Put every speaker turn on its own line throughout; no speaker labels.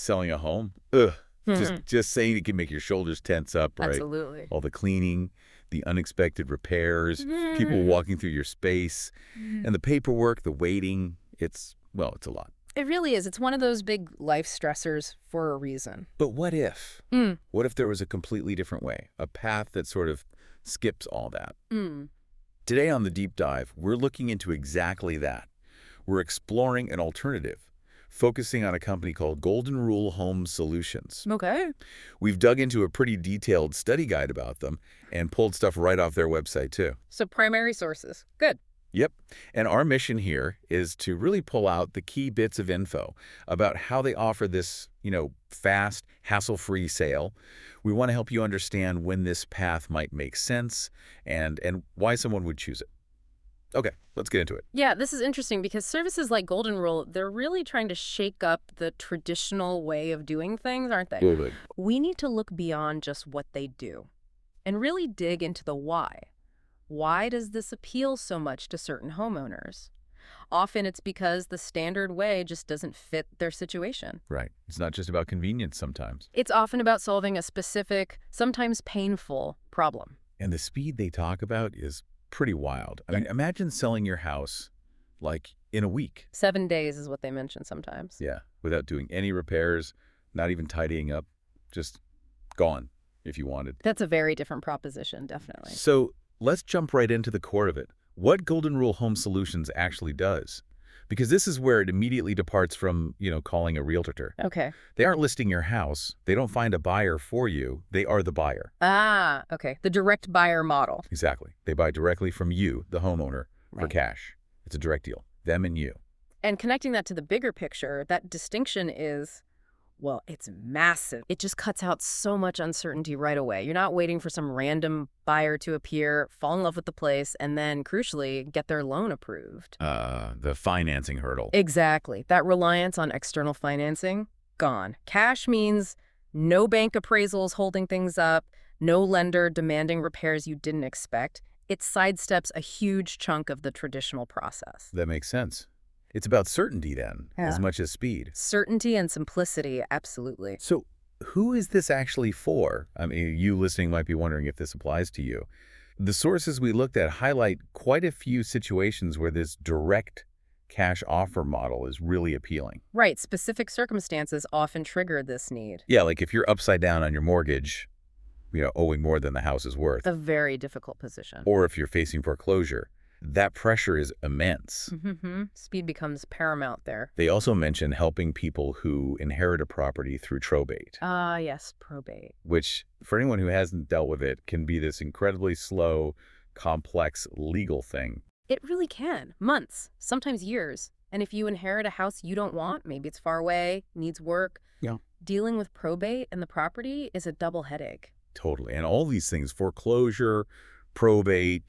Selling a home? Ugh. Just saying it can make your shoulders tense up, right?
Absolutely.
All the cleaning, the unexpected repairs, people walking through your space, and the paperwork, the waiting. Well, it's a lot.
It really is. It's one of those big life stressors for a reason.
But what if? What if there was a completely different way, a path that sort of skips all that? Today on The Deep Dive, we're looking into exactly that. We're exploring an alternative, focusing on a company called Golden Rule Home Solutions.
Okay.
We've dug into a pretty detailed study guide about them and pulled stuff right off their website, too.
So primary sources. Good.
Yep. And our mission here is to really pull out the key bits of info about how they offer this, fast, hassle-free sale. We want to help you understand when this path might make sense and why someone would choose it. Okay, let's get into it.
Yeah, this is interesting because services like Golden Rule, they're really trying to shake up the traditional way of doing things, aren't they?
Good.
We need to look beyond just what they do and really dig into the why. Why does this appeal so much to certain homeowners? Often it's because the standard way just doesn't fit their situation.
Right. It's not just about convenience sometimes.
It's often about solving a specific, sometimes painful problem.
And the speed they talk about is pretty wild. I mean, imagine selling your house, like, in a week.
7 days is what they mention sometimes.
Yeah, without doing any repairs, not even tidying up, just gone if you wanted.
That's a very different proposition, definitely.
So let's jump right into the core of it. What Golden Rule Home Solutions actually does. Because this is where it immediately departs from, calling a realtor.
Okay.
They aren't listing your house. They don't find a buyer for you. They are the buyer.
Ah, okay. The direct buyer model.
Exactly. They buy directly from you, the homeowner, for
Right.
cash. It's a direct deal. Them and you.
And connecting that to the bigger picture, that distinction is, well, it's massive. It just cuts out so much uncertainty right away. You're not waiting for some random buyer to appear, fall in love with the place, and then, crucially, get their loan approved.
The financing hurdle.
Exactly. That reliance on external financing, gone. Cash means no bank appraisals holding things up, no lender demanding repairs you didn't expect. It sidesteps a huge chunk of the traditional process.
That makes sense. It's about certainty then, as much as speed.
Certainty and simplicity, absolutely.
So who is this actually for? I mean, you listening might be wondering if this applies to you. The sources we looked at highlight quite a few situations where this direct cash offer model is really appealing.
Right. Specific circumstances often trigger this need.
Yeah, like if you're upside down on your mortgage, owing more than the house is worth.
A very difficult position.
Or if you're facing foreclosure, that pressure is immense.
Speed becomes paramount there.
They also mention helping people who inherit a property through probate.
Ah, yes, probate.
Which, for anyone who hasn't dealt with it, can be this incredibly slow, complex legal thing.
It really can. Months, sometimes years. And if you inherit a house you don't want, maybe it's far away, needs work, dealing with probate and the property is a double headache.
Totally. And all these things, foreclosure, probate,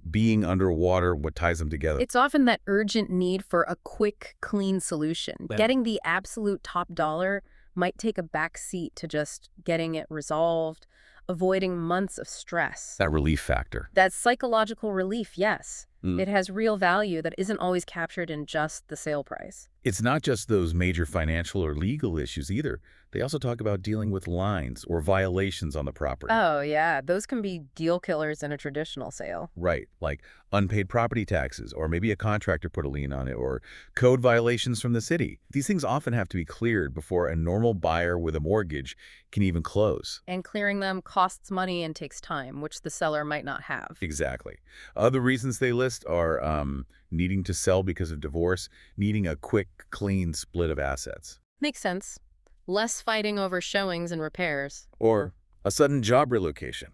being underwater, what ties them together.
It's often that urgent need for a quick, clean solution.
Yeah.
Getting the absolute top dollar might take a back seat to just getting it resolved, avoiding months of stress.
That relief factor.
That psychological relief, yes. It has real value that isn't always captured in just the sale price.
It's not just those major financial or legal issues either. They also talk about dealing with lines or violations on the property.
Oh, yeah. Those can be deal killers in a traditional sale.
Right, like unpaid property taxes, or maybe a contractor put a lien on it, or code violations from the city. These things often have to be cleared before a normal buyer with a mortgage can even close.
And clearing them costs money and takes time, which the seller might not have.
Exactly. Other reasons they list are needing to sell because of divorce, needing a quick, clean split of assets.
Makes sense. Less fighting over showings and repairs.
Or a sudden job relocation.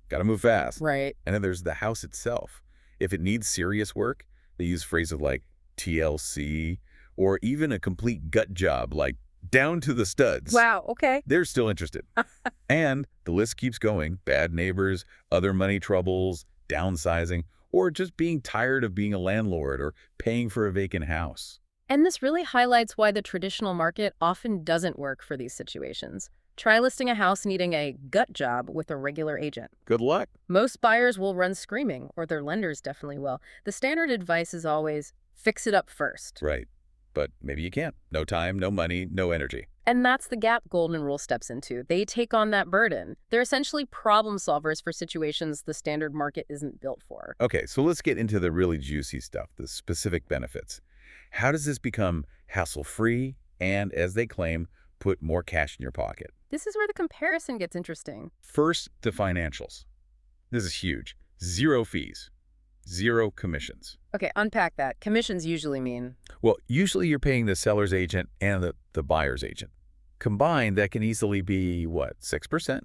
Got to move fast.
Right.
And then there's the house itself. If it needs serious work, they use phrases like TLC, or even a complete gut job like down to the studs.
Wow, okay.
They're still interested. And the list keeps going. Bad neighbors, other money troubles, downsizing, or just being tired of being a landlord or paying for a vacant house.
And this really highlights why the traditional market often doesn't work for these situations. Try listing a house needing a gut job with a regular agent.
Good luck.
Most buyers will run screaming, or their lenders definitely will. The standard advice is always, fix it up first.
Right. But maybe you can't. No time, no money, no energy.
And that's the gap Golden Rule steps into. They take on that burden. They're essentially problem solvers for situations the standard market isn't built for.
Okay, so let's get into the really juicy stuff, the specific benefits. How does this become hassle-free and, as they claim, put more cash in your pocket?
This is where the comparison gets interesting.
First, the financials. This is huge. Zero fees, zero commissions.
Okay, unpack that. Commissions usually mean
Well, usually you're paying the seller's agent and the buyer's agent. Combined, that can easily be, what, 6%?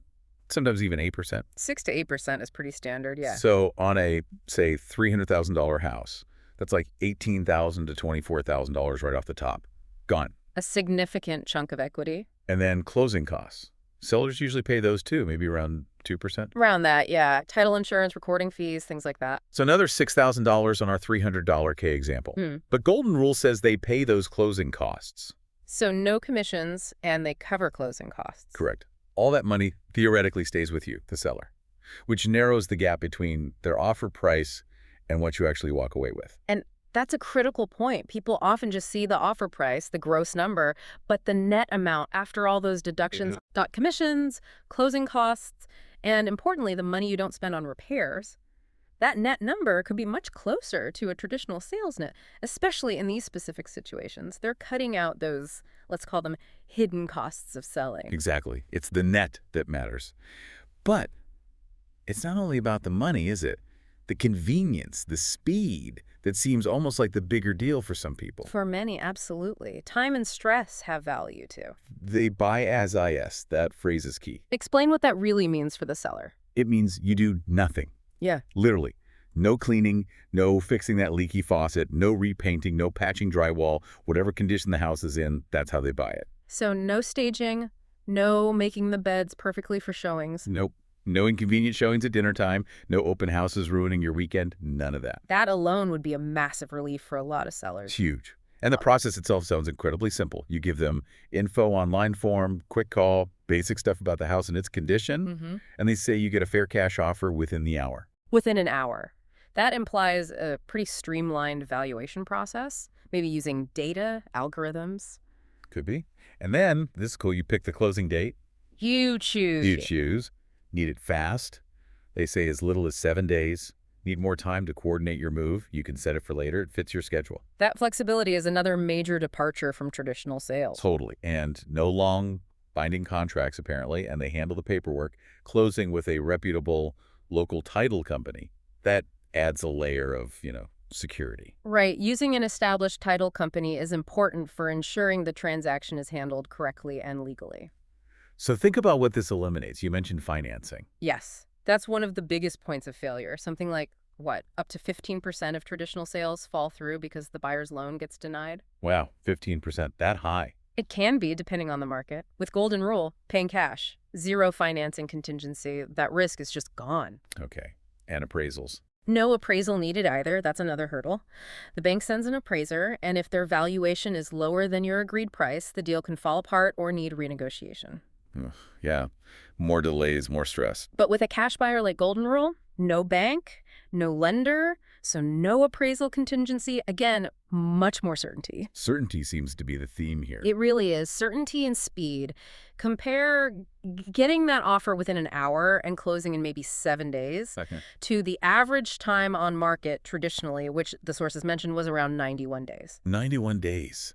Sometimes even 8%.
6 to 8% is pretty standard, yeah.
So on a, say, $300,000 house, that's like $18,000 to $24,000 right off the top. Gone.
A significant chunk of equity.
And then closing costs. Sellers usually pay those too, maybe around 2%.
Around that, yeah. Title insurance, recording fees, things like that.
So another $6,000 on our $300 K example. But Golden Rule says they pay those closing costs.
So no commissions, and they cover closing costs.
Correct. All that money theoretically stays with you, the seller, which narrows the gap between their offer price and what you actually walk away with.
And that's a critical point. People often just see the offer price, the gross number, but the net amount after all those deductions, dot commissions, closing costs, and importantly, the money you don't spend on repairs, that net number could be much closer to a traditional sales net, especially in these specific situations. They're cutting out those, let's call them, hidden costs of selling.
Exactly. It's the net that matters. But it's not only about the money, is it? The convenience, the speed that seems almost like the bigger deal for some people.
For many, absolutely. Time and stress have value, too.
They buy as is. That phrase is key.
Explain what that really means for the seller.
It means you do nothing.
Yeah.
Literally. No cleaning, no fixing that leaky faucet, no repainting, no patching drywall. Whatever condition the house is in, that's how they buy it.
So no staging, no making the beds perfectly for showings.
Nope. No inconvenient showings at dinner time, no open houses ruining your weekend, none of that.
That alone would be a massive relief for a lot of sellers.
It's huge. And the process itself sounds incredibly simple. You give them info online form, quick call, basic stuff about the house and its condition, and they say you get a fair cash offer within the hour.
Within an hour. That implies a pretty streamlined valuation process, maybe using data, algorithms.
Could be. And then, this is cool, you pick the closing date.
You choose.
You choose. Need it fast. They say as little as 7 days. Need more time to coordinate your move. You can set it for later. It fits your schedule.
That flexibility is another major departure from traditional sales.
Totally. And no long binding contracts, apparently, and they handle the paperwork, closing with a reputable local title company. That adds a layer of, security.
Right. Using an established title company is important for ensuring the transaction is handled correctly and legally.
So think about what this eliminates. You mentioned financing.
Yes. That's one of the biggest points of failure. Something like, what, up to 15% of traditional sales fall through because the buyer's loan gets denied?
Wow, 15%, that high.
It can be, depending on the market. With Golden Rule, paying cash, zero financing contingency, that risk is just gone.
Okay. And appraisals.
No appraisal needed either. That's another hurdle. The bank sends an appraiser, and if their valuation is lower than your agreed price, the deal can fall apart or need renegotiation.
Ugh, yeah, more delays, more stress.
But with a cash buyer like Golden Rule, no bank, no lender, so no appraisal contingency. Again, much more certainty.
Certainty seems to be the theme here.
It really is. Certainty and speed. Compare getting that offer within an hour and closing in maybe 7 days to the average time on market traditionally, which the sources mentioned was around 91 days.
91 days.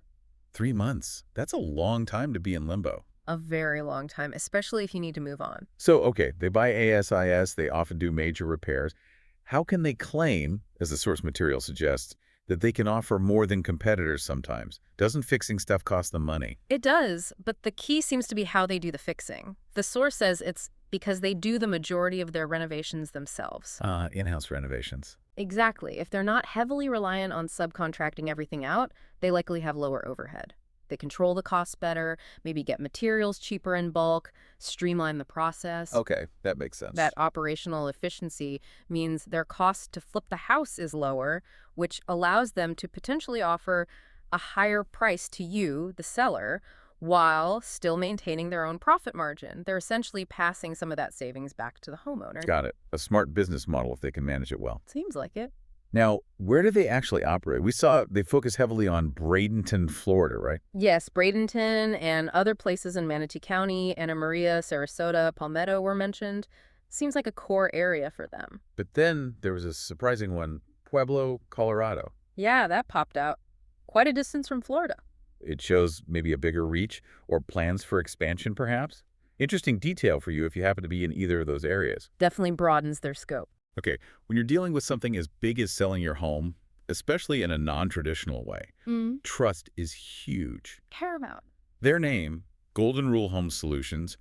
3 months. That's a long time to be in limbo.
A very long time, especially if you need to move on.
So, okay, they buy ASIS, they often do major repairs. How can they claim, as the source material suggests, that they can offer more than competitors sometimes? Doesn't fixing stuff cost them money?
It does, but the key seems to be how they do the fixing. The source says it's because they do the majority of their renovations themselves.
In-house renovations.
Exactly. If they're not heavily reliant on subcontracting everything out, they likely have lower overhead. They control the costs better, maybe get materials cheaper in bulk, streamline the process.
Okay, that makes sense.
That operational efficiency means their cost to flip the house is lower, which allows them to potentially offer a higher price to you, the seller, while still maintaining their own profit margin. They're essentially passing some of that savings back to the homeowner.
Got it. A smart business model if they can manage it well.
Seems like it.
Now, where do they actually operate? We saw they focus heavily on Bradenton, Florida, right?
Yes, Bradenton and other places in Manatee County, Anna Maria, Sarasota, Palmetto were mentioned. Seems like a core area for them.
But then there was a surprising one, Pueblo, Colorado.
Yeah, that popped out. Quite a distance from Florida.
It shows maybe a bigger reach or plans for expansion, perhaps. Interesting detail for you if you happen to be in either of those areas.
Definitely broadens their scope.
Okay, when you're dealing with something as big as selling your home, especially in a non-traditional way, trust is huge.
Paramount.
Their name, Golden Rule Home Solutions,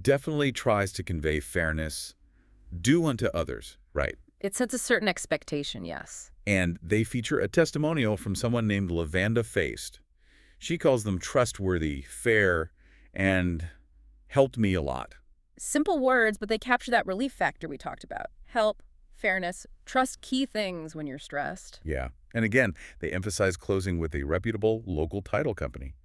definitely tries to convey fairness, do unto others, right?
It sets a certain expectation, yes.
And they feature a testimonial from someone named Lavanda Faced. She calls them trustworthy, fair, and helped me a lot.
Simple words, but they capture that relief factor we talked about. Help, fairness, trust, key things when you're stressed.
Yeah. And again, they emphasize closing with a reputable local title company.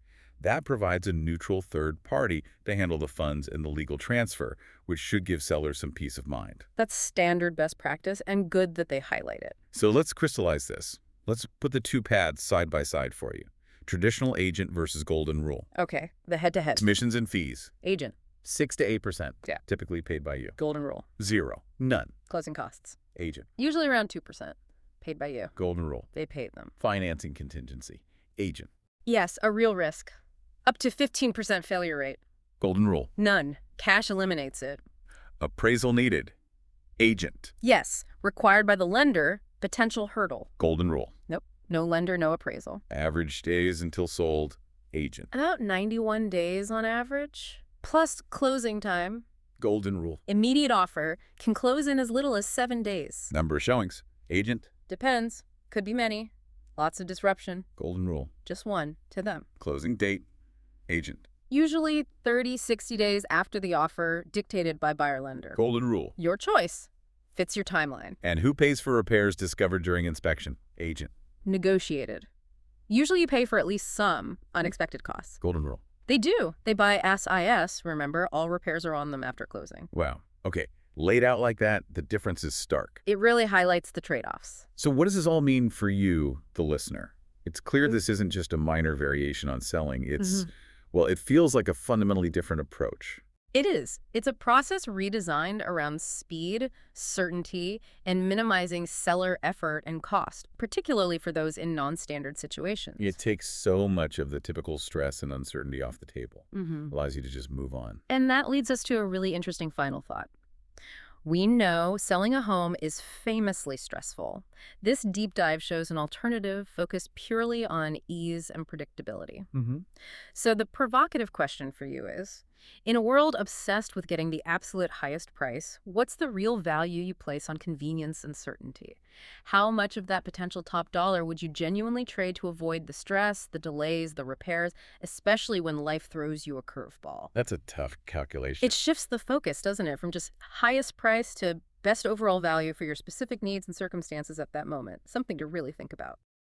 That provides a neutral third party to handle the funds and the legal transfer, which should give sellers some peace of mind.
That's standard best practice and good that they highlight it.
So let's crystallize this. Let's put the two paths side by side for you. Traditional agent versus golden rule.
Okay, the head-to-head.
Commissions and fees.
Agent.
6 to 8%.
Yeah.
Typically paid by you.
Golden rule.
0. None.
Closing costs.
Agent.
Usually around 2%. Paid by you.
Golden rule.
They paid them.
Financing contingency. Agent.
Yes, a real risk. Up to 15% failure rate.
Golden rule.
None. Cash eliminates it.
Appraisal needed. Agent.
Yes, required by the lender, potential hurdle.
Golden rule.
Nope. No lender, no appraisal.
Average days until sold. Agent.
About 91 days on average. Plus closing time.
Golden rule.
Immediate offer can close in as little as 7 days.
Number of showings. Agent.
Depends. Could be many. Lots of disruption.
Golden rule.
Just one to them.
Closing date. Agent.
Usually 30, 60 days after the offer, dictated by buyer-lender.
Golden rule.
Your choice. Fits your timeline.
And who pays for repairs discovered during inspection? Agent.
Negotiated. Usually you pay for at least some unexpected costs.
Golden rule.
They do. They buy SIS, remember, all repairs are on them after closing.
Wow. Okay. Laid out like that, the difference is stark.
It really highlights the trade-offs.
So what does this all mean for you, the listener? It's clear this isn't just a minor variation on selling. It's, well, it feels like a fundamentally different approach.
It is. It's a process redesigned around speed, certainty, and minimizing seller effort and cost, particularly for those in non-standard situations.
It takes so much of the typical stress and uncertainty off the table. Allows you to just move on.
And that leads us to a really interesting final thought. We know selling a home is famously stressful. This deep dive shows an alternative focused purely on ease and predictability. So the provocative question for you is, in a world obsessed with getting the absolute highest price, what's the real value you place on convenience and certainty? How much of that potential top dollar would you genuinely trade to avoid the stress, the delays, the repairs, especially when life throws you a curveball?
That's a tough calculation.
It shifts the focus, doesn't it, from just highest price to best overall value for your specific needs and circumstances at that moment. Something to really think about.